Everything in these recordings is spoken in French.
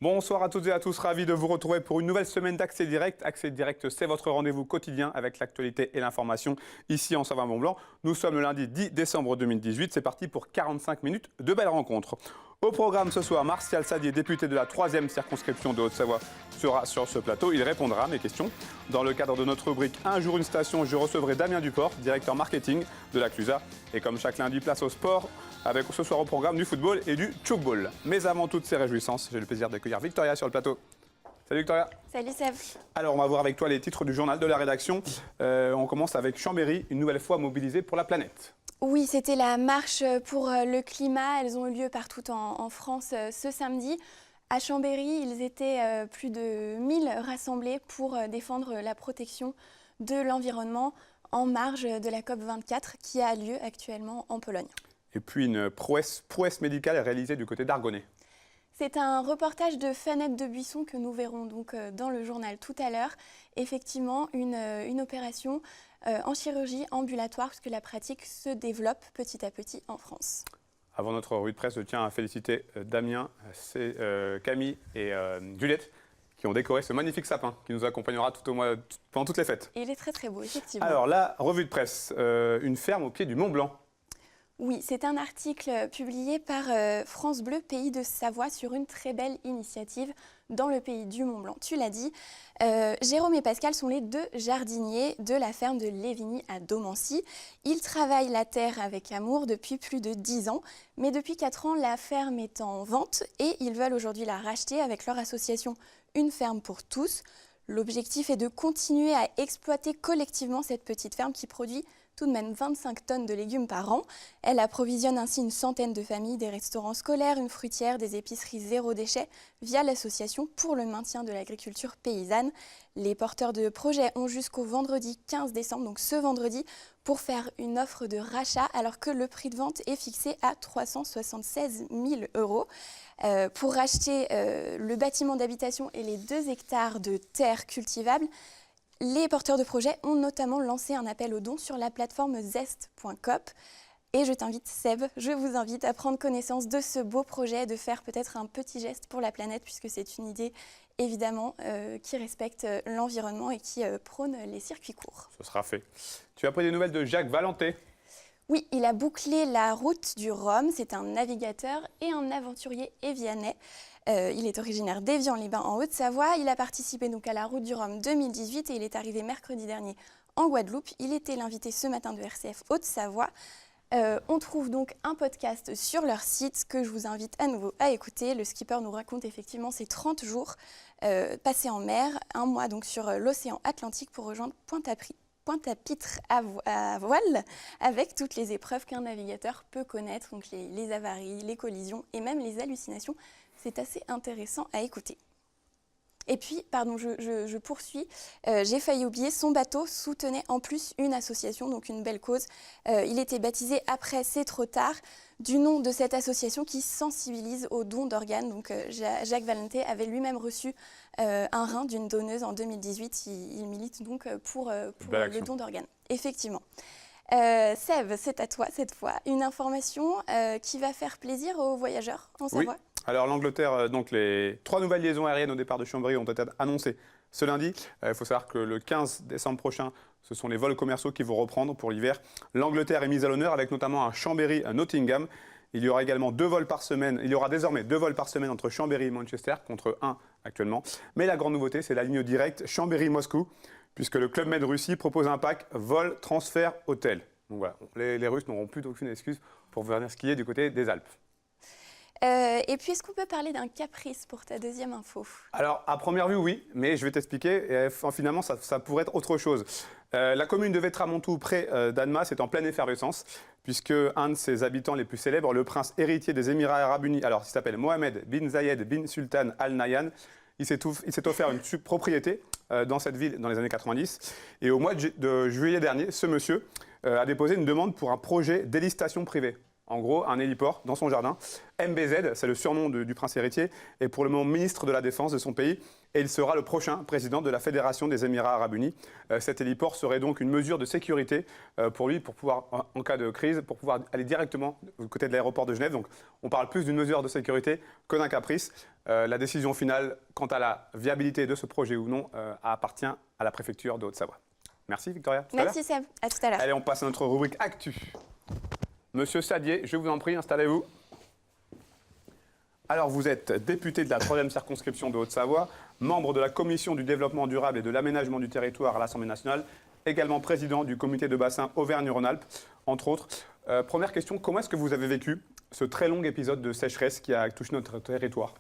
Bonsoir à toutes et à tous, ravi de vous retrouver pour une nouvelle semaine d'Accès Direct. Accès Direct, c'est votre rendez-vous quotidien avec l'actualité et l'information ici en Savoie-Mont-Blanc. Nous sommes le lundi 10 décembre 2018, c'est parti pour 45 minutes de belles rencontres. Au programme ce soir, Martial Sadier, député de la 3e circonscription de Haute-Savoie, sera sur ce plateau. Il répondra à mes questions. Dans le cadre de notre rubrique Un jour une station, je recevrai Damien Duport, directeur marketing de la Clusa. Et comme chaque lundi, place au sport, avec ce soir au programme du football et du tchoukball. Mais avant toutes ces réjouissances, j'ai le plaisir d'accueillir Victoria sur le plateau. Salut Victoria. Salut Seb. Alors on va voir avec toi les titres du journal de la rédaction. On commence avec Chambéry, une nouvelle fois mobilisée pour la planète. Oui, c'était la marche pour le climat. Elles ont eu lieu partout en France ce samedi. À Chambéry, ils étaient plus de 1000 rassemblés pour défendre la protection de l'environnement en marge de la COP24 qui a lieu actuellement en Pologne. Et puis une prouesse médicale réalisée du côté d'Argonnet. C'est un reportage de Fanette de Buisson que nous verrons donc dans le journal tout à l'heure. Effectivement, une opération en chirurgie ambulatoire puisque la pratique se développe petit à petit en France. Avant notre revue de presse, je tiens à féliciter Damien, Camille et Juliette qui ont décoré ce magnifique sapin qui nous accompagnera pendant toutes les fêtes. Et il est très très beau, effectivement. Alors la revue de presse, une ferme au pied du Mont Blanc. Oui, c'est un article publié par France Bleu, Pays de Savoie, sur une très belle initiative dans le pays du Mont-Blanc. Tu l'as dit, Jérôme et Pascal sont les deux jardiniers de la ferme de Lévigny à Domancy. Ils travaillent la terre avec amour depuis plus de 10 ans, mais depuis 4 ans, la ferme est en vente et ils veulent aujourd'hui la racheter avec leur association Une ferme pour tous. L'objectif est de continuer à exploiter collectivement cette petite ferme qui produit tout de même 25 tonnes de légumes par an. Elle approvisionne ainsi une centaine de familles, des restaurants scolaires, une fruitière, des épiceries zéro déchet via l'association pour le maintien de l'agriculture paysanne. Les porteurs de projets ont jusqu'au vendredi 15 décembre, donc ce vendredi, pour faire une offre de rachat alors que le prix de vente est fixé à 376 000 €. Pour racheter le bâtiment d'habitation et les 2 hectares de terre cultivable, les porteurs de projets ont notamment lancé un appel aux dons sur la plateforme zest.coop. Et je t'invite, Seb, je vous invite à prendre connaissance de ce beau projet, de faire peut-être un petit geste pour la planète, puisque c'est une idée, évidemment, qui respecte l'environnement et qui prône les circuits courts. Ce sera fait. Tu as pris des nouvelles de Jacques Valenté. Oui, il a bouclé la route du Rhum. C'est un navigateur et un aventurier évianais. Il est originaire d'Évian-les-Bains en Haute-Savoie. Il a participé donc à la route du Rhum 2018 et il est arrivé mercredi dernier en Guadeloupe. Il était l'invité ce matin de RCF Haute-Savoie. On trouve donc un podcast sur leur site que je vous invite à nouveau à écouter. Le skipper nous raconte effectivement ses 30 jours passés en mer, un mois donc sur l'océan Atlantique pour rejoindre Pointe-à-Pitre à voile, avec toutes les épreuves qu'un navigateur peut connaître, donc les avaries, les collisions et même les hallucinations. C'est assez intéressant à écouter. Et puis, pardon, je poursuis, j'ai failli oublier, son bateau soutenait en plus une association, donc une belle cause. Il était baptisé Après c'est trop tard, du nom de cette association qui sensibilise aux dons d'organes. Donc Jacques Valenté avait lui-même reçu un rein d'une donneuse en 2018. Il milite donc pour le don d'organes, effectivement. Seb, c'est à toi cette fois. Une information qui va faire plaisir aux voyageurs en Savoie. Oui. Alors l'Angleterre, donc les 3 nouvelles liaisons aériennes au départ de Chambéry ont été annoncées ce lundi. Il faut savoir que le 15 décembre prochain, ce sont les vols commerciaux qui vont reprendre pour l'hiver. L'Angleterre est mise à l'honneur avec notamment un Chambéry-Nottingham. Il y aura également 2 vols par semaine. Il y aura désormais 2 vols par semaine entre Chambéry et Manchester contre 1 actuellement. Mais la grande nouveauté, c'est la ligne directe Chambéry-Moscou, puisque le Club Med Russie propose un pack vol, transfert, hôtel. Donc voilà, les Russes n'auront plus aucune excuse pour venir skier du côté des Alpes. Et puis, est-ce qu'on peut parler d'un caprice pour ta deuxième info? Alors, à première vue, oui, mais je vais t'expliquer. Et finalement, ça pourrait être autre chose. La commune de Vétramontou, près d'Annemasse, est en pleine effervescence, puisque un de ses habitants les plus célèbres, le prince héritier des Émirats Arabes Unis, alors il s'appelle Mohamed bin Zayed bin Sultan Al Nahyan, il s'est offert une propriété dans cette ville dans les années 90. Et au mois de juillet dernier, ce monsieur a déposé une demande pour un projet d'hélice-station privée. En gros, un héliport dans son jardin. MBZ, c'est le surnom du prince héritier, est pour le moment ministre de la Défense de son pays et il sera le prochain président de la Fédération des Émirats Arabes Unis. Cet héliport serait donc une mesure de sécurité pour lui, pour pouvoir, en cas de crise, pour pouvoir aller directement du côté de l'aéroport de Genève. Donc on parle plus d'une mesure de sécurité que d'un caprice. La décision finale quant à la viabilité de ce projet ou non appartient à la préfecture de Haute-Savoie. Merci Victoria. Merci Seb, à tout à l'heure. Allez, on passe à notre rubrique Actu. Monsieur Sadier, je vous en prie, installez-vous. Alors, vous êtes député de la 3e circonscription de Haute-Savoie, membre de la Commission du développement durable et de l'aménagement du territoire à l'Assemblée nationale, également président du comité de bassin Auvergne-Rhône-Alpes, entre autres. Première question, comment est-ce que vous avez vécu ce très long épisode de sécheresse qui a touché notre territoire ?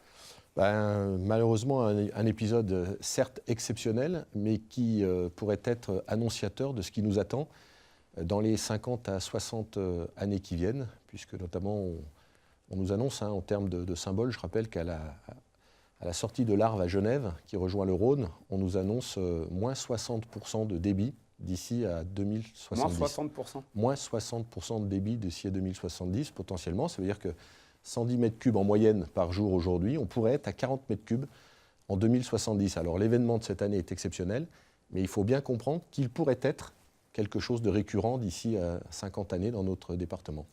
Malheureusement, un épisode certes exceptionnel, mais qui pourrait être annonciateur de ce qui nous attend dans les 50 à 60 années qui viennent, puisque notamment on nous annonce, en termes de symboles, je rappelle qu'à la sortie de l'Arve à Genève, qui rejoint le Rhône, on nous annonce moins 60% de débit d'ici à 2070. Moins 60%. Moins 60% de débit d'ici à 2070, potentiellement. Ça veut dire que 110 mètres cubes en moyenne par jour aujourd'hui, on pourrait être à 40 mètres cubes en 2070. Alors l'événement de cette année est exceptionnel, mais il faut bien comprendre qu'il pourrait être quelque chose de récurrent d'ici à 50 années dans notre département.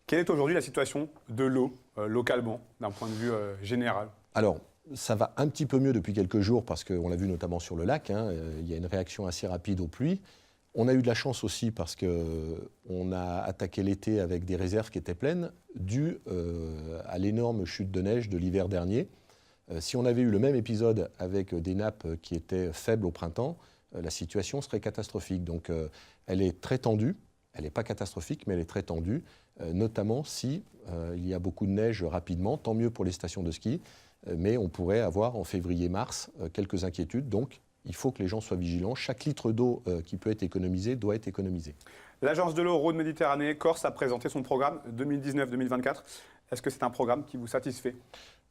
Quelle est aujourd'hui la situation de l'eau, localement, d'un point de vue général ? Alors, ça va un petit peu mieux depuis quelques jours, parce qu'on l'a vu notamment sur le lac, il y a une réaction assez rapide aux pluies. On a eu de la chance aussi parce qu'on a attaqué l'été avec des réserves qui étaient pleines, dues à l'énorme chute de neige de l'hiver dernier. Si on avait eu le même épisode avec des nappes qui étaient faibles au printemps, la situation serait catastrophique. Donc elle est très tendue, elle n'est pas catastrophique, mais elle est très tendue, notamment si il y a beaucoup de neige rapidement, tant mieux pour les stations de ski, mais on pourrait avoir en février-mars quelques inquiétudes. Donc il faut que les gens soient vigilants. Chaque litre d'eau qui peut être économisé doit être économisé. L'Agence de l'eau Rhône-Méditerranée Corse a présenté son programme 2019-2024. Est-ce que c'est un programme qui vous satisfait ?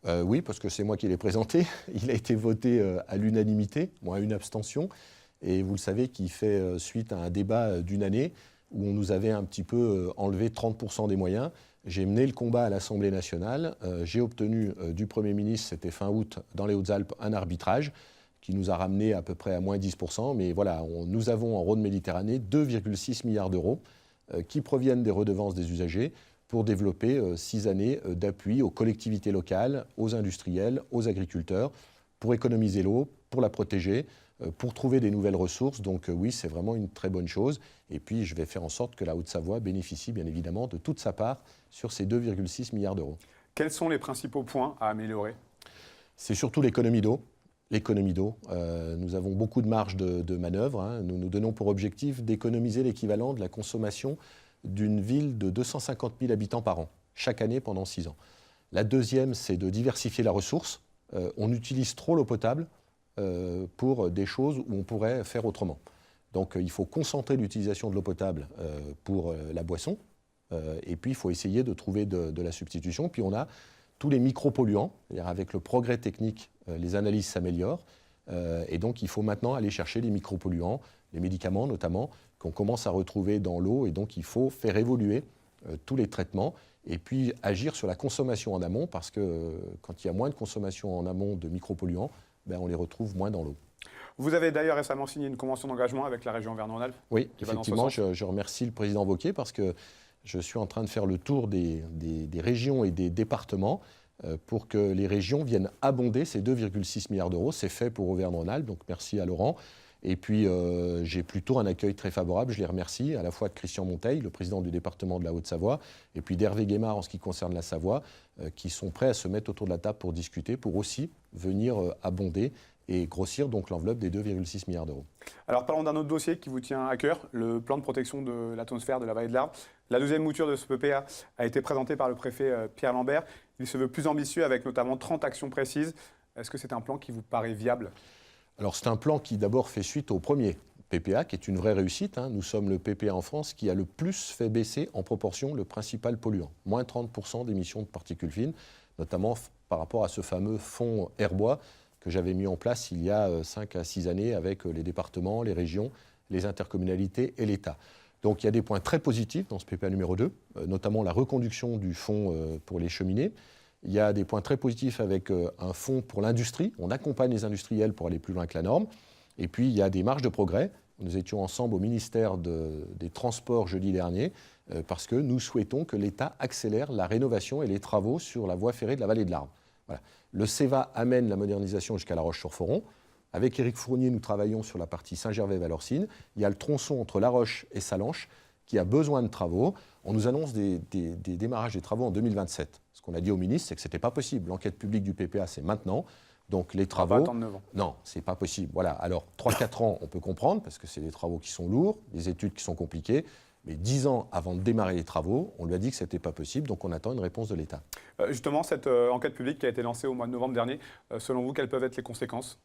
Oui, parce que c'est moi qui l'ai présenté. Il a été voté à l'unanimité, à une abstention. Et vous le savez qu'il fait suite à un débat d'une année où on nous avait un petit peu enlevé 30% des moyens. J'ai mené le combat à l'Assemblée nationale. J'ai obtenu du Premier ministre, c'était fin août, dans les Hautes-Alpes, un arbitrage qui nous a ramené à peu près à moins 10%. Mais voilà, nous avons en Rhône-Méditerranée 2,6 milliards d'euros qui proviennent des redevances des usagers pour développer 6 années d'appui aux collectivités locales, aux industriels, aux agriculteurs, pour économiser l'eau, pour la protéger, pour trouver des nouvelles ressources. Donc oui, c'est vraiment une très bonne chose. Et puis, je vais faire en sorte que la Haute-Savoie bénéficie, bien évidemment, de toute sa part sur ces 2,6 milliards d'euros. Quels sont les principaux points à améliorer ? C'est surtout l'économie d'eau. L'économie d'eau. Nous avons beaucoup de marge de manœuvre. Nous nous donnons pour objectif d'économiser l'équivalent de la consommation d'une ville de 250 000 habitants par an, chaque année pendant 6 ans. La deuxième, c'est de diversifier la ressource. On utilise trop l'eau potable pour des choses où on pourrait faire autrement. Donc il faut concentrer l'utilisation de l'eau potable pour la boisson, et puis il faut essayer de trouver de la substitution. Puis on a tous les micropolluants, c'est-à-dire avec le progrès technique, les analyses s'améliorent, et donc il faut maintenant aller chercher les micropolluants, les médicaments notamment, qu'on commence à retrouver dans l'eau, et donc il faut faire évoluer tous les traitements, et puis agir sur la consommation en amont, parce que quand il y a moins de consommation en amont de micropolluants, on les retrouve moins dans l'eau. Vous avez d'ailleurs récemment signé une convention d'engagement avec la région Auvergne-Rhône-Alpes. Oui, effectivement, je remercie le président Wauquiez parce que je suis en train de faire le tour des régions et des départements pour que les régions viennent abonder ces 2,6 milliards d'euros. C'est fait pour Auvergne-Rhône-Alpes, donc merci à Laurent. Et puis j'ai plutôt un accueil très favorable, je les remercie, à la fois de Christian Monteil, le président du département de la Haute-Savoie, et puis d'Hervé Guémard en ce qui concerne la Savoie, qui sont prêts à se mettre autour de la table pour discuter, pour aussi venir abonder et grossir donc l'enveloppe des 2,6 milliards d'euros. Alors parlons d'un autre dossier qui vous tient à cœur, le plan de protection de l'atmosphère de la vallée de l'Arve. La deuxième mouture de ce PPA a été présentée par le préfet Pierre Lambert. Il se veut plus ambitieux avec notamment 30 actions précises. Est-ce que c'est un plan qui vous paraît viable ? Alors c'est un plan qui d'abord fait suite au premier PPA, qui est une vraie réussite. Nous sommes le PPA en France qui a le plus fait baisser en proportion le principal polluant. Moins 30% d'émissions de particules fines, notamment par rapport à ce fameux fonds Airbois que j'avais mis en place il y a 5 à 6 années avec les départements, les régions, les intercommunalités et l'État. Donc il y a des points très positifs dans ce PPA numéro 2, notamment la reconduction du fonds pour les cheminées. Il y a des points très positifs avec un fonds pour l'industrie. On accompagne les industriels pour aller plus loin que la norme. Et puis il y a des marges de progrès. Nous étions ensemble au ministère des Transports jeudi dernier parce que nous souhaitons que l'État accélère la rénovation et les travaux sur la voie ferrée de la vallée de l'Arve. Voilà. Le CEVA amène la modernisation jusqu'à La Roche-sur-Foron. Avec Éric Fournier, nous travaillons sur la partie Saint-Gervais-Valorcine. Il y a le tronçon entre La Roche et Salanches qui a besoin de travaux. On nous annonce des démarrages des travaux en 2027. Ce qu'on a dit au ministre, c'est que ce n'était pas possible. L'enquête publique du PPA, c'est maintenant. Donc les travaux... On va attendre 9 ans. Non, ce n'est pas possible. Voilà. Alors 3-4 ans, on peut comprendre, parce que c'est des travaux qui sont lourds, des études qui sont compliquées. Mais 10 ans avant de démarrer les travaux, on lui a dit que ce n'était pas possible, donc on attend une réponse de l'État. Justement, cette enquête publique qui a été lancée au mois de novembre dernier, selon vous, quelles peuvent être les conséquences ?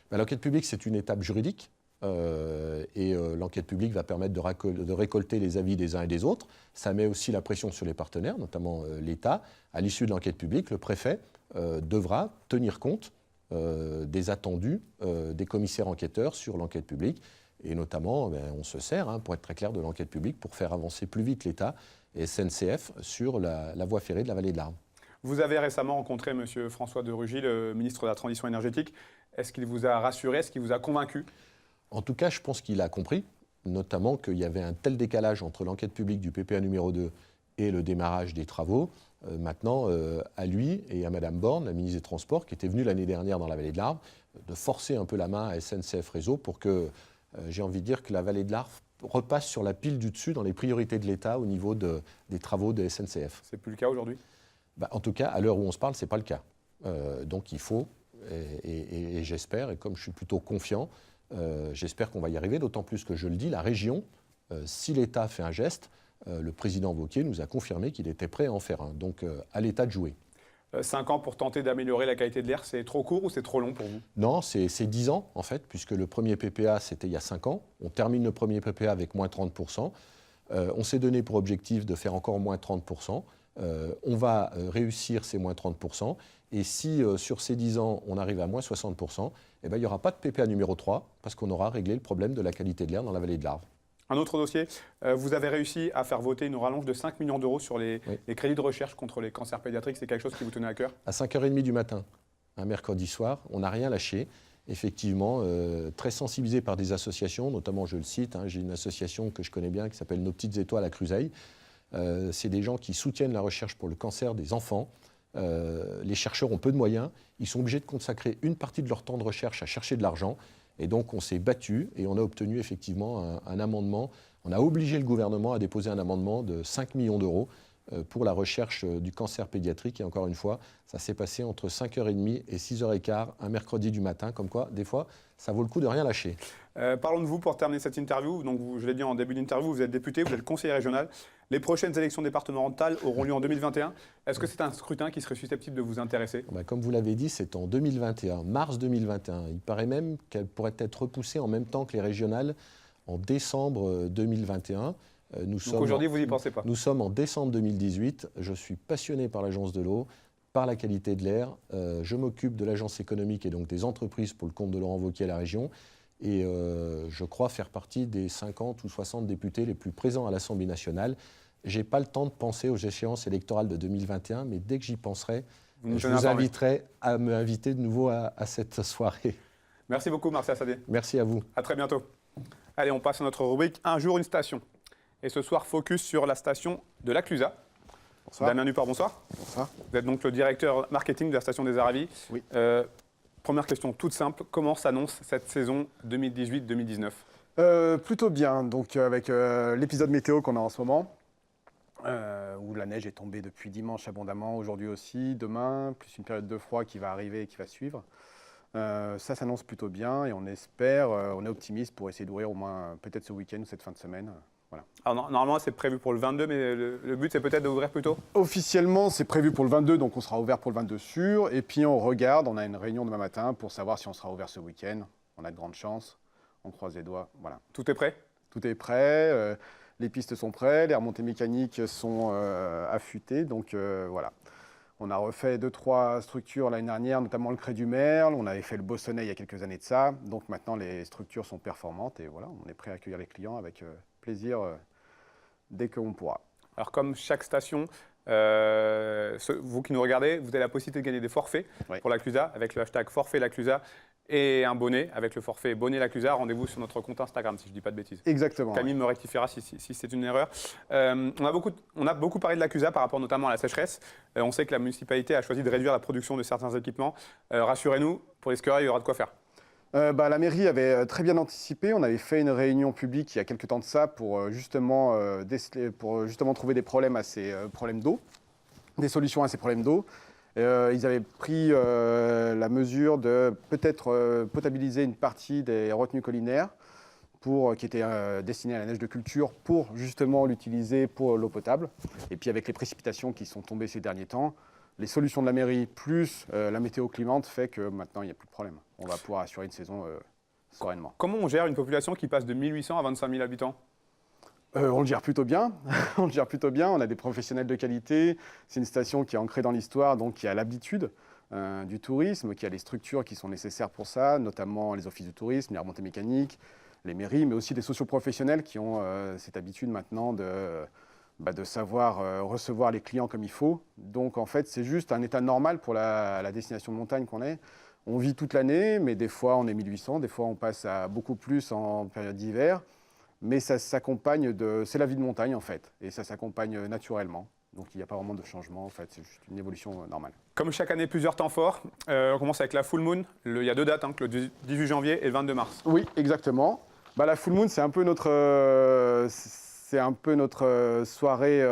L'enquête publique, c'est une étape juridique. L'enquête publique va permettre de récolter les avis des uns et des autres. Ça met aussi la pression sur les partenaires, notamment l'État. À l'issue de l'enquête publique, le préfet devra tenir compte des attendus des commissaires enquêteurs sur l'enquête publique. Et notamment, on se sert, pour être très clair, de l'enquête publique pour faire avancer plus vite l'État et SNCF sur la voie ferrée de la vallée de l'Arve. Vous avez récemment rencontré M. François de Rugy, le ministre de la Transition énergétique. Est-ce qu'il vous a rassuré? Est-ce qu'il vous a convaincu? En tout cas, je pense qu'il a compris, notamment qu'il y avait un tel décalage entre l'enquête publique du PPA numéro 2 et le démarrage des travaux. Maintenant, à lui et à Mme Borne, la ministre des Transports, qui était venue l'année dernière dans la vallée de l'Arve, de forcer un peu la main à SNCF Réseau pour que, j'ai envie de dire, que la vallée de l'Arve repasse sur la pile du dessus dans les priorités de l'État au niveau des travaux de SNCF. C'est plus le cas aujourd'hui? En tout cas, à l'heure où on se parle, ce n'est pas le cas. Donc il faut, et j'espère, et comme je suis plutôt confiant, j'espère qu'on va y arriver, d'autant plus que je le dis, la région, si l'État fait un geste, le président Wauquiez nous a confirmé qu'il était prêt à en faire un. Donc à l'État de jouer. 5 ans pour tenter d'améliorer la qualité de l'air, c'est trop court ou c'est trop long pour vous? Non, c'est 10 ans en fait, puisque le premier PPA c'était il y a 5 ans. On termine le premier PPA avec moins 30%. On s'est donné pour objectif de faire encore moins 30%. On va réussir ces moins 30%. Et si sur ces 10 ans, on arrive à moins 60%, il n'y aura pas de PPA numéro 3 parce qu'on aura réglé le problème de la qualité de l'air dans la vallée de l'Arve. Un autre dossier, vous avez réussi à faire voter une rallonge de 5 millions d'euros sur les crédits de recherche contre les cancers pédiatriques. C'est quelque chose qui vous tenait à cœur? À 5h30 du matin, un mercredi soir, on n'a rien lâché. Effectivement, très sensibilisé par des associations, notamment, je le cite, j'ai une association que je connais bien qui s'appelle Nos Petites Étoiles à Cruseilles. C'est des gens qui soutiennent la recherche pour le cancer des enfants. Les chercheurs ont peu de moyens. Ils sont obligés de consacrer une partie de leur temps de recherche à chercher de l'argent. Et donc, on s'est battu et on a obtenu effectivement un amendement. On a obligé le gouvernement à déposer un amendement de 5 millions d'euros pour la recherche du cancer pédiatrique. Et encore une fois, ça s'est passé entre 5h30 et 6h15, un mercredi du matin. Comme quoi, des fois, ça vaut le coup de rien lâcher. Parlons de vous pour terminer cette interview. Donc, je l'ai dit en début d'interview, vous êtes député, vous êtes conseiller régional. Les prochaines élections départementales auront lieu en 2021. Est-ce que c'est un scrutin qui serait susceptible de vous intéresser? Comme vous l'avez dit, c'est en 2021, mars 2021. Il paraît même qu'elle pourrait être repoussée en même temps que les régionales en décembre 2021. Donc aujourd'hui, vous n'y pensez pas? Nous sommes en décembre 2018. Je suis passionné par l'Agence de l'eau, par la qualité de l'air. Je m'occupe de l'agence économique et donc des entreprises pour le compte de Laurent Wauquiez à la région. Et je crois faire partie des 50 ou 60 députés les plus présents à l'Assemblée nationale. Je n'ai pas le temps de penser aux échéances électorales de 2021, mais dès que j'y penserai, je vous inviterai à me inviter de nouveau à cette soirée. Merci beaucoup, Martial Sadé. Merci à vous. À très bientôt. Allez, on passe à notre rubrique Un jour, une station. Et ce soir, focus sur la station de la Clusaz. Bonsoir. Damien Duport, bonsoir. Bonsoir. Vous êtes donc le directeur marketing de la station des Aravis. Oui. Première question toute simple, comment s'annonce cette saison 2018-2019? Plutôt bien, donc avec l'épisode météo qu'on a en ce moment, où la neige est tombée depuis dimanche abondamment, aujourd'hui aussi, demain, plus une période de froid qui va arriver et qui va suivre. Ça s'annonce plutôt bien et on espère, on est optimiste pour essayer d'ouvrir au moins peut-être ce week-end ou cette fin de semaine. Voilà. Alors, normalement, c'est prévu pour le 22, mais le but, c'est peut-être d'ouvrir plus tôt? Officiellement, c'est prévu pour le 22, donc on sera ouvert pour le 22 sûr. Et puis on regarde, on a une réunion demain matin pour savoir si on sera ouvert ce week-end. On a de grandes chances, on croise les doigts, voilà. Tout est prêt? Tout est prêt, les pistes sont prêtes, les remontées mécaniques sont affûtées, donc voilà. On a refait 2-3 structures l'année dernière, notamment le Cré du Merle, on avait fait le Bossonnet il y a quelques années de ça, donc maintenant les structures sont performantes et voilà, on est prêt à accueillir les clients avec plaisir dès qu'on pourra. Alors comme chaque station, vous qui nous regardez, vous avez la possibilité de gagner des forfaits pour la Clusa avec le hashtag forfait la Clusa et un bonnet avec le forfait bonnet la Clusa. Rendez-vous sur notre compte Instagram si je ne dis pas de bêtises. Exactement. Camille me rectifiera si c'est une erreur. On a beaucoup parlé de la Clusa par rapport notamment à la sécheresse. On sait que la municipalité a choisi de réduire la production de certains équipements. Rassurez-nous, pour les skieurs, il y aura de quoi faire. La mairie avait très bien anticipé. On avait fait une réunion publique il y a quelques temps de ça pour justement trouver des problèmes à ces problèmes d'eau, des solutions à ces problèmes d'eau. Ils avaient pris la mesure de peut-être potabiliser une partie des retenues collinaires qui étaient destinées à la neige de culture pour justement l'utiliser pour l'eau potable. Et puis avec les précipitations qui sont tombées ces derniers temps, les solutions de la mairie plus la météo clémente fait que maintenant il n'y a plus de problème. On va pouvoir assurer une saison sereinement. Comment on gère une population qui passe de 1800 à 25 000 habitants ? On le gère plutôt bien. On le gère plutôt bien. On a des professionnels de qualité. C'est une station qui est ancrée dans l'histoire, donc qui a l'habitude du tourisme, qui a les structures qui sont nécessaires pour ça, notamment les offices de tourisme, les remontées mécaniques, les mairies, mais aussi des socioprofessionnels qui ont cette habitude maintenant de savoir recevoir les clients comme il faut. Donc en fait, c'est juste un état normal pour la destination de montagne qu'on est. On vit toute l'année, mais des fois on est 1800, des fois on passe à beaucoup plus en période d'hiver. Mais ça s'accompagne c'est la vie de montagne en fait, et ça s'accompagne naturellement. Donc il n'y a pas vraiment de changement en fait, c'est juste une évolution normale. Comme chaque année, plusieurs temps forts. On commence avec la full moon. Il y a 2 dates, le 18 janvier et le 22 mars. Oui, exactement. La full moon, c'est un peu notre soirée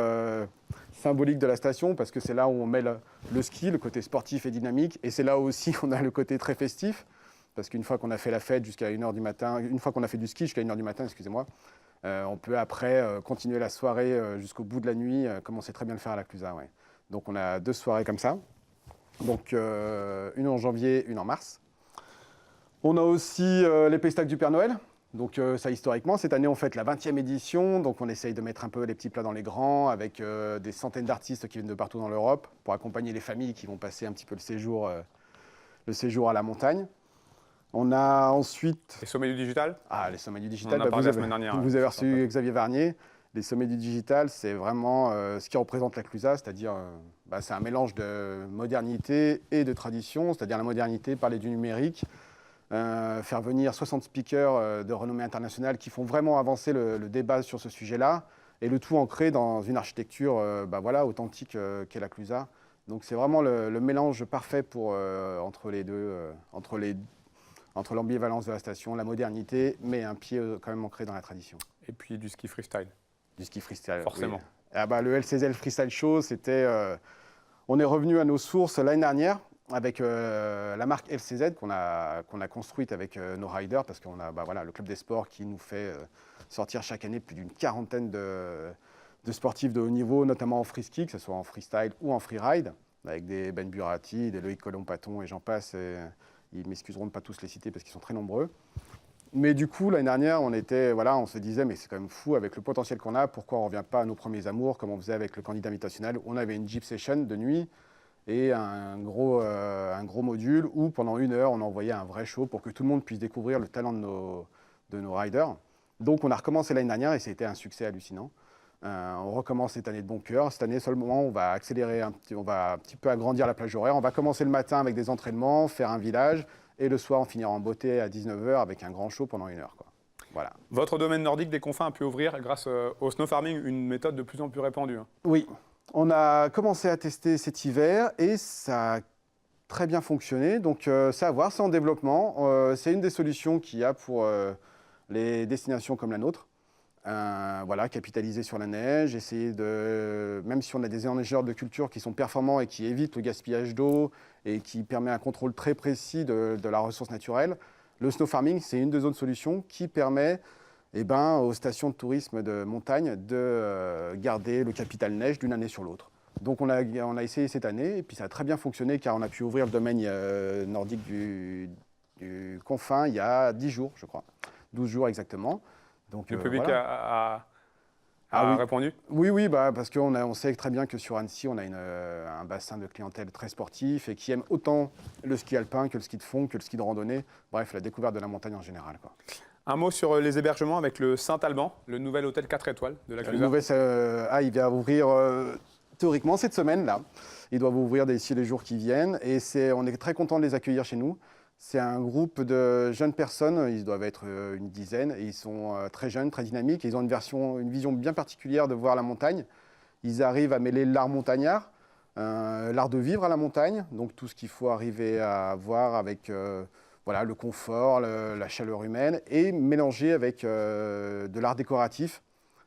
symbolique de la station, parce que c'est là où on met le ski, le côté sportif et dynamique, et c'est là aussi qu'on a le côté très festif. Parce qu'une fois qu'on a fait la fête jusqu'à 1h du matin, une fois qu'on a fait du ski jusqu'à 1h du matin, excusez-moi, on peut après continuer la soirée jusqu'au bout de la nuit, comme on sait très bien le faire à la Clusa. Ouais. Donc on a 2 soirées comme ça. Donc une en janvier, une en mars. On a aussi les pestacs du Père Noël. Donc ça historiquement, cette année on fête la 20e édition. Donc on essaye de mettre un peu les petits plats dans les grands avec des centaines d'artistes qui viennent de partout dans l'Europe pour accompagner les familles qui vont passer un petit peu le séjour à la montagne. On a ensuite... Les sommets du digital ? Les sommets du digital, on en a parlé la semaine dernière. Vous avez reçu Xavier Varnier. Les sommets du digital, c'est vraiment ce qui représente la Clusa, c'est-à-dire c'est un mélange de modernité et de tradition, c'est-à-dire la modernité, parler du numérique, faire venir 60 speakers de renommée internationale qui font vraiment avancer le débat sur ce sujet-là, et le tout ancré dans une architecture authentique qu'est la Clusa. Donc c'est vraiment le mélange parfait entre les deux, entre l'ambivalence de la station, la modernité, mais un pied quand même ancré dans la tradition. Et puis du ski freestyle. Du ski freestyle, forcément. Oui. Le LCZ Freestyle Show, on est revenu à nos sources l'année dernière avec la marque LCZ qu'on a construite avec nos riders, parce qu'on a le club des sports qui nous fait sortir chaque année plus d'une quarantaine de sportifs de haut niveau, notamment en free-ski, que ce soit en freestyle ou en freeride, avec des Ben Burati, des Loïc Colomb-Paton et j'en passe. Ils m'excuseront de ne pas tous les citer parce qu'ils sont très nombreux. Mais du coup, l'année dernière, on se disait, mais c'est quand même fou avec le potentiel qu'on a, pourquoi on ne revient pas à nos premiers amours, comme on faisait avec le candidat invitationnel, où on avait une Jeep Session de nuit et un gros module où pendant 1 heure, on envoyait un vrai show pour que tout le monde puisse découvrir le talent de nos riders. Donc on a recommencé l'année dernière et c'était un succès hallucinant. On recommence cette année de bon cœur. Cette année seulement, on va accélérer on va un petit peu agrandir la plage horaire. On va commencer le matin avec des entraînements, faire un village, et le soir, on finira en beauté à 19h avec un grand show pendant 1 heure. Voilà. Votre domaine nordique des confins a pu ouvrir grâce au snow farming, une méthode de plus en plus répandue. Oui, on a commencé à tester cet hiver et ça a très bien fonctionné. Donc c'est à voir, c'est en développement. C'est une des solutions qu'il y a pour les destinations comme la nôtre. Capitaliser sur la neige, essayer même si on a des enneigeurs de culture qui sont performants et qui évitent le gaspillage d'eau et qui permet un contrôle très précis de la ressource naturelle, le snow farming, c'est une des autres solutions qui permet aux stations de tourisme de montagne de garder le capital neige d'une année sur l'autre. Donc on a essayé cette année et puis ça a très bien fonctionné car on a pu ouvrir le domaine nordique du confin il y a 10 jours, je crois, 12 jours exactement. Donc, le public a oui. répondu? Oui, parce qu'on sait très bien que sur Annecy, on a un bassin de clientèle très sportif et qui aime autant le ski alpin que le ski de fond, que le ski de randonnée. Bref, la découverte de la montagne en général, quoi. Un mot sur les hébergements avec le Saint-Alban, le nouvel hôtel 4 étoiles de la Clusa. Il va ouvrir théoriquement cette semaine-là. Ils doivent ouvrir d'ici les jours qui viennent. Et on est très content de les accueillir chez nous. C'est un groupe de jeunes personnes, ils doivent être une dizaine, et ils sont très jeunes, très dynamiques. Et ils ont une vision bien particulière de voir la montagne. Ils arrivent à mêler l'art montagnard, l'art de vivre à la montagne, donc tout ce qu'il faut arriver à voir avec le confort, la chaleur humaine, et mélanger avec de l'art décoratif,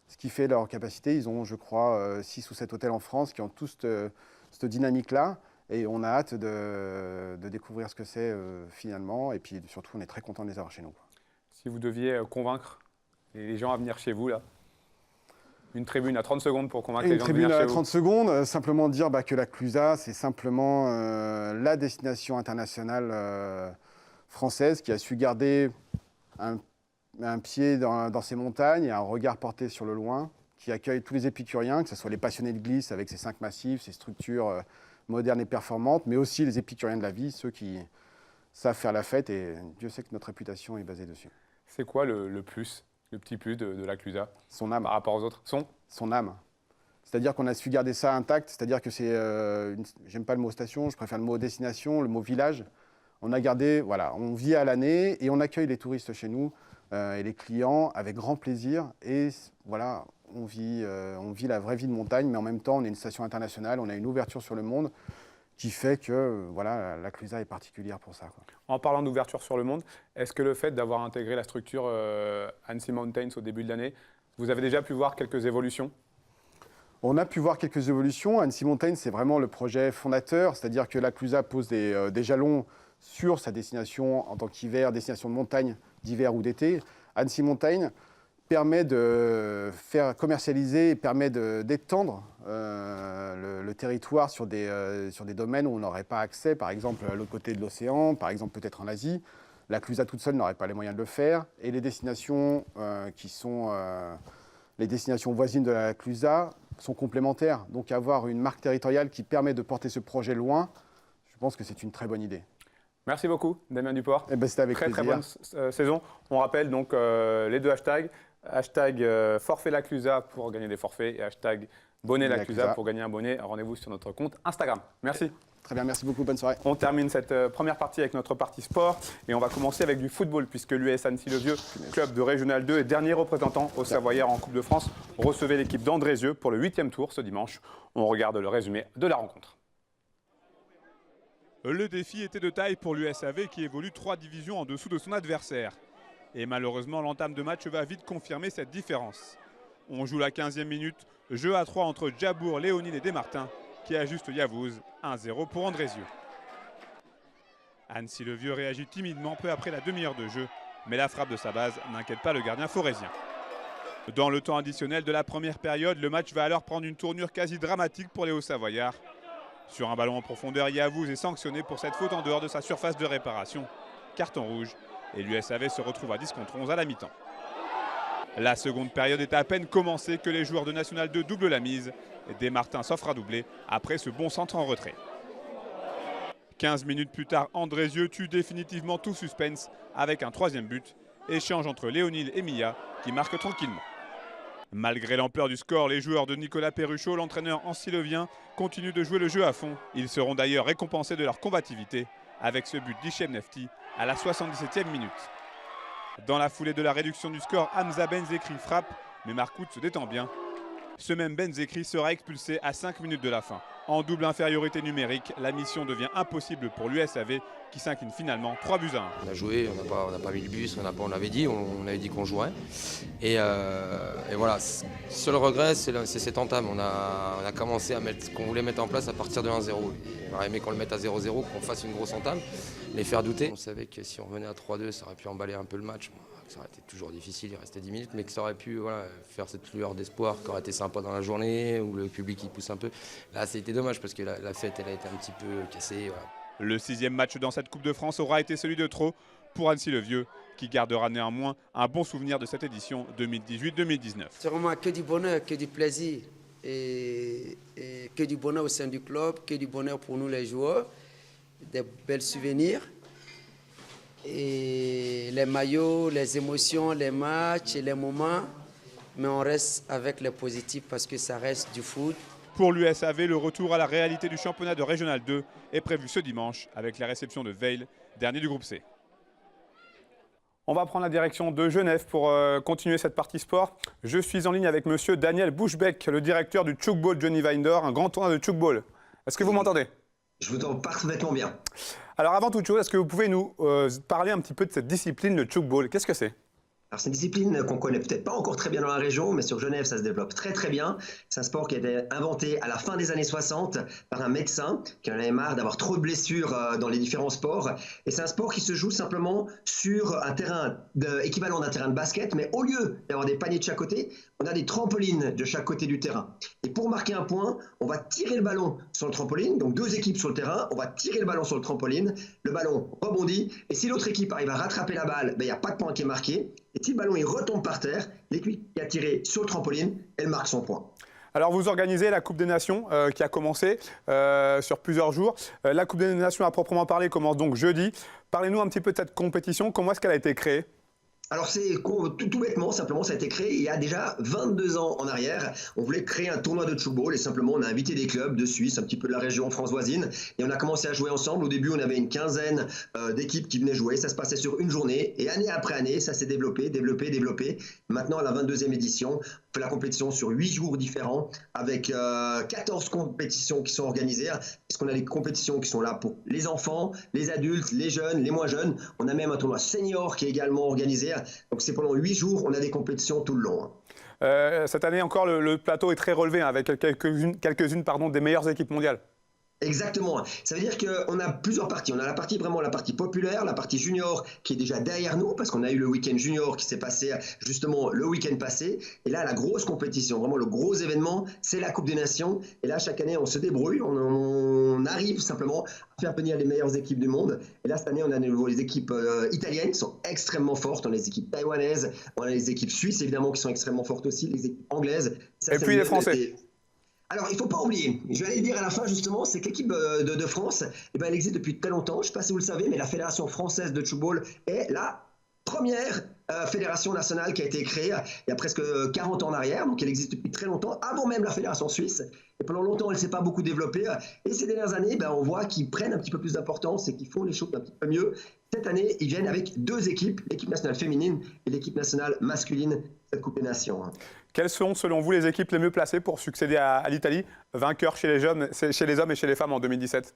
ce qui fait leur capacité. Ils ont, je crois, 6 ou 7 hôtels en France qui ont tous cette dynamique-là. Et on a hâte de découvrir ce que c'est finalement. Et puis surtout, on est très content de les avoir chez nous. Si vous deviez convaincre les gens à venir chez vous, là, une tribune à 30 secondes pour convaincre les gens de venir chez vous. Une tribune à 30 secondes, simplement dire que la Clusa, c'est simplement la destination internationale française qui a su garder un pied dans ces montagnes et un regard porté sur le loin, qui accueille tous les épicuriens, que ce soit les passionnés de glisse avec ses 5 massifs, ses structures modernes et performantes, mais aussi les épicuriens de la vie, ceux qui savent faire la fête, et Dieu sait que notre réputation est basée dessus. C'est quoi le plus, le petit plus de la Clusa Son âme. par rapport aux autres? Son âme. C'est-à-dire qu'on a su garder ça intact, c'est-à-dire que c'est, j'aime pas le mot station, je préfère le mot destination, le mot village. On a gardé, on vit à l'année et on accueille les touristes chez nous et les clients avec grand plaisir, et voilà, on vit la vraie vie de montagne, mais en même temps, on est une station internationale, on a une ouverture sur le monde qui fait que la Clusa est particulière pour ça, quoi. En parlant d'ouverture sur le monde, est-ce que le fait d'avoir intégré la structure Annecy Mountains au début de l'année, vous avez déjà pu voir quelques évolutions? On a pu voir quelques évolutions. Annecy Mountains, c'est vraiment le projet fondateur, c'est-à-dire que la Clusa pose des jalons sur sa destination en tant qu'hiver, destination de montagne d'hiver ou d'été. Annecy Mountains permet de faire commercialiser et permet d'étendre le territoire sur des domaines où on n'aurait pas accès, par exemple à l'autre côté de l'océan, par exemple peut-être en Asie. La Clusa toute seule n'aurait pas les moyens de le faire. Et les destinations qui sont les destinations voisines de la Clusa sont complémentaires. Donc avoir une marque territoriale qui permet de porter ce projet loin, je pense que c'est une très bonne idée. Merci beaucoup, Damien Duport. C'était avec plaisir. Très bonne saison. On rappelle donc les deux hashtags. Hashtag forfait la Clusa pour gagner des forfaits et hashtag bonnet la Clusa pour gagner un bonnet. Rendez-vous sur notre compte Instagram. Merci. Très bien, merci beaucoup, bonne soirée. On termine cette première partie avec notre partie sport et on va commencer avec du football puisque l'US Annecy-le-Vieux, club de Régional 2 et dernier représentant au Savoyard en Coupe de France, recevait l'équipe d'Andrézieux pour le 8e tour ce dimanche. On regarde le résumé de la rencontre. Le défi était de taille pour l'USAV qui évolue 3 divisions en dessous de son adversaire. Et malheureusement, l'entame de match va vite confirmer cette différence. On joue la 15e minute, jeu à 3 entre Djabour, Léonine et Desmartins, qui ajuste Yavuz, 1-0 pour Andrézieux. Annecy-le-Vieux réagit timidement peu après la demi-heure de jeu, mais la frappe de sa base n'inquiète pas le gardien forésien. Dans le temps additionnel de la première période, le match va alors prendre une tournure quasi dramatique pour les Hauts-Savoyards. Sur un ballon en profondeur, Yavuz est sanctionné pour cette faute en dehors de sa surface de réparation. Carton rouge. Et l'USAV se retrouve à 10 contre 11 à la mi-temps. La seconde période est à peine commencée que les joueurs de National 2 doublent la mise. Et Desmartins s'offre à doubler après ce bon centre en retrait. 15 minutes plus tard, Andrézieux tue définitivement tout suspense avec un 3e but. Échange entre Léonil et Mia qui marquent tranquillement. Malgré l'ampleur du score, les joueurs de Nicolas Perruchot, l'entraîneur ancilevien, continuent de jouer le jeu à fond. Ils seront d'ailleurs récompensés de leur combativité avec ce but d'Hichem Nefti à la 77e minute. Dans la foulée de la réduction du score, Hamza Benzekri frappe, mais Marcout se détend bien. Ce même Benzekri sera expulsé à 5 minutes de la fin. En double infériorité numérique, la mission devient impossible pour l'USAV qui s'incline finalement 3-1. On a joué, on n'a pas mis le bus, on avait dit qu'on jouerait. Et voilà, seul regret, c'est cette entame. On a commencé à mettre ce qu'on voulait mettre en place à partir de 1-0. On aurait aimé qu'on le mette à 0-0, qu'on fasse une grosse entame, les faire douter. On savait que si on revenait à 3-2, ça aurait pu emballer un peu le match. Ça aurait été toujours difficile, il restait 10 minutes, mais que ça aurait pu faire cette lueur d'espoir qui aurait été sympa dans la journée, où le public il pousse un peu. Là, c'était dommage parce que la fête, elle a été un petit peu cassée. Voilà. Le 6e match dans cette Coupe de France aura été celui de trop pour Annecy-le-Vieux, qui gardera néanmoins un bon souvenir de cette édition 2018-2019. C'est vraiment que du bonheur, que du plaisir et que du bonheur au sein du club, que du bonheur pour nous les joueurs, des belles souvenirs. Et les maillots, les émotions, les matchs et les moments, mais on reste avec les positifs parce que ça reste du foot. Pour l'USAV, le retour à la réalité du championnat de Régional 2 est prévu ce dimanche avec la réception de Veil, dernier du groupe C. On va prendre la direction de Genève pour continuer cette partie sport. Je suis en ligne avec monsieur Daniel Bushbeck, le directeur du Tchoukball Geneva Indoor, un grand tournoi de Tchoukball. Est-ce que vous m'entendez ? Je vous entends parfaitement bien. Alors avant toute chose, est-ce que vous pouvez nous parler un petit peu de cette discipline, le Tchoukball ? Qu'est-ce que c'est ? Alors c'est une discipline qu'on connaît peut-être pas encore très bien dans la région, mais sur Genève, ça se développe très très bien. C'est un sport qui a été inventé à la fin des années 60 par un médecin qui en avait marre d'avoir trop de blessures dans les différents sports. Et c'est un sport qui se joue simplement sur un terrain équivalent d'un terrain de basket, mais au lieu d'avoir des paniers de chaque côté, on a des trampolines de chaque côté du terrain. Et pour marquer un point, on va tirer le ballon sur le trampoline, donc 2 équipes sur le terrain, on va tirer le ballon sur le trampoline, le ballon rebondit, et si l'autre équipe arrive à rattraper la balle, il n'y a pas de point qui est marqué. Et si le ballon il retombe par terre, l'équipe qui a tiré sur le trampoline, elle marque son point. Alors vous organisez la Coupe des Nations qui a commencé sur plusieurs jours. La Coupe des Nations à proprement parler commence donc jeudi. Parlez-nous un petit peu de cette compétition, comment est-ce qu'elle a été créée ? Alors c'est tout bêtement, simplement, ça a été créé il y a déjà 22 ans en arrière. On voulait créer un tournoi de tchoukball et simplement on a invité des clubs de Suisse, un petit peu de la région France voisine, et on a commencé à jouer ensemble. Au début, on avait une quinzaine d'équipes qui venaient jouer. Ça se passait sur une journée et année après année, ça s'est développé. Maintenant, à la 22e édition, on fait la compétition sur 8 jours différents avec 14 compétitions qui sont organisées. Parce qu'on a des compétitions qui sont là pour les enfants, les adultes, les jeunes, les moins jeunes. On a même un tournoi senior qui est également organisé. Donc c'est pendant 8 jours, on a des compétitions tout le long. Cette année encore, le plateau est très relevé avec quelques-unes des meilleures équipes mondiales. Exactement. Ça veut dire qu'on a plusieurs parties. On a la partie populaire, la partie junior qui est déjà derrière nous parce qu'on a eu le week-end junior qui s'est passé justement le week-end passé. Et là, la grosse compétition, vraiment le gros événement, c'est la Coupe des Nations. Et là, chaque année, on se débrouille. On arrive simplement à faire venir les meilleures équipes du monde. Et là, cette année, on a de nouveau les équipes italiennes qui sont extrêmement fortes. On a les équipes taïwanaises. On a les équipes suisses, évidemment, qui sont extrêmement fortes aussi. Les équipes anglaises. Et puis les Français. Alors, il ne faut pas oublier, je vais aller le dire à la fin justement, c'est que l'équipe de France, elle existe depuis très longtemps. Je ne sais pas si vous le savez, mais la Fédération française de tchoukball est la première fédération nationale qui a été créée il y a presque 40 ans en arrière. Donc, elle existe depuis très longtemps, avant même la Fédération suisse. Et pendant longtemps, elle ne s'est pas beaucoup développée. Et ces dernières années, on voit qu'ils prennent un petit peu plus d'importance et qu'ils font les choses un petit peu mieux. Cette année, ils viennent avec 2 équipes, l'équipe nationale féminine et l'équipe nationale masculine de cette Coupe des Nations. Quelles sont, selon vous, les équipes les mieux placées pour succéder à l'Italie, vainqueur chez les hommes et chez les femmes en 2017 ?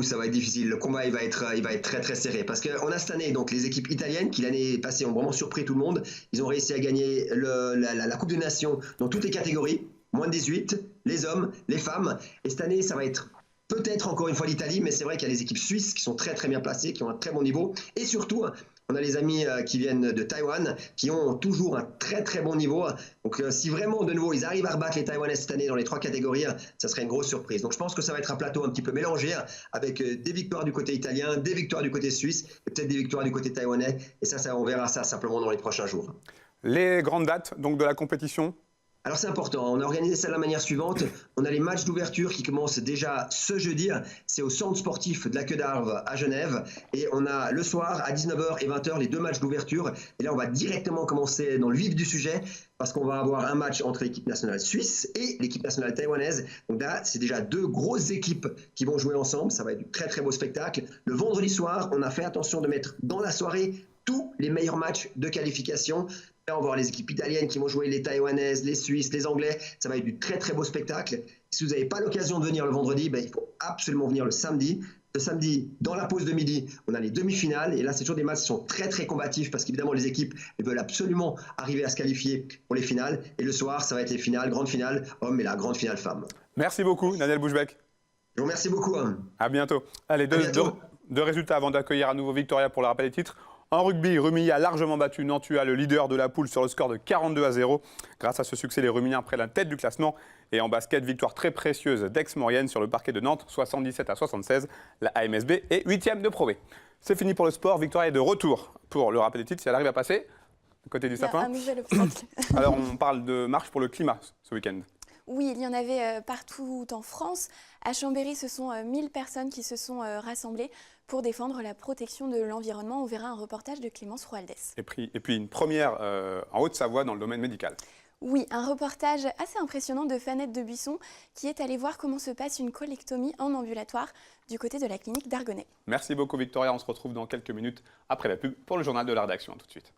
Ça va être difficile. Le combat, il va être très très serré. Parce qu'on a cette année donc, les équipes italiennes qui l'année passée ont vraiment surpris tout le monde. Ils ont réussi à gagner la Coupe des Nations dans toutes les catégories. Moins de 18, les hommes, les femmes. Et cette année, ça va être peut-être encore une fois l'Italie, mais c'est vrai qu'il y a les équipes suisses qui sont très très bien placées, qui ont un très bon niveau. Et surtout, on a les amis qui viennent de Taïwan, qui ont toujours un très très bon niveau. Donc si vraiment de nouveau ils arrivent à rebattre les Taïwanais cette année dans les 3 catégories, ça serait une grosse surprise. Donc je pense que ça va être un plateau un petit peu mélangé, avec des victoires du côté italien, des victoires du côté suisse, et peut-être des victoires du côté taïwanais. Et ça on verra ça simplement dans les prochains jours. Les grandes dates donc, de la compétition ? Alors c'est important, on a organisé ça de la manière suivante. On a les matchs d'ouverture qui commencent déjà ce jeudi. C'est au centre sportif de la Queue d'Arve à Genève. Et on a le soir à 19h et 20h les 2 matchs d'ouverture. Et là on va directement commencer dans le vif du sujet parce qu'on va avoir un match entre l'équipe nationale suisse et l'équipe nationale taïwanaise. Donc là c'est déjà 2 grosses équipes qui vont jouer ensemble. Ça va être du très très beau spectacle. Le vendredi soir, on a fait attention de mettre dans la soirée tous les meilleurs matchs de qualification. Là, on va voir les équipes italiennes qui vont jouer les taïwanaises, les suisses, les anglais. Ça va être du très très beau spectacle. Si vous n'avez pas l'occasion de venir le vendredi, il faut absolument venir le samedi. Le samedi, dans la pause de midi, on a les demi-finales. Et là, c'est toujours des matchs qui sont très très combatifs parce qu'évidemment, les équipes elles veulent absolument arriver à se qualifier pour les finales. Et le soir, ça va être les finales, grande finale hommes et la grande finale femmes. Merci beaucoup, Daniel Bushbeck. Je vous remercie beaucoup. À bientôt. Allez, deux résultats avant d'accueillir à nouveau Victoria pour le rappel des titres. En rugby, Rumilly a largement battu Nantua, le leader de la poule, sur le score de 42-0. Grâce à ce succès, les Rumiliens prennent la tête du classement. Et en basket, victoire très précieuse d'Aix-Maurienne sur le parquet de Nantes, 77-76. La AMSB est 8e de Pro B. C'est fini pour le sport. Victoria est de retour pour le rappel des titres. Si elle arrive à passer, côté du Il y a sapin. un nouvel obstacle. Alors, on parle de marche pour le climat ce week-end. Oui, il y en avait partout en France. À Chambéry, ce sont 1000 personnes qui se sont rassemblées pour défendre la protection de l'environnement. On verra un reportage de Clémence Roaldès. Et puis une première en Haute-Savoie dans le domaine médical. Oui, un reportage assez impressionnant de Fanette de Buisson qui est allée voir comment se passe une colectomie en ambulatoire du côté de la clinique d'Argonay. Merci beaucoup Victoria, on se retrouve dans quelques minutes après la pub pour le journal de la rédaction. À tout de suite.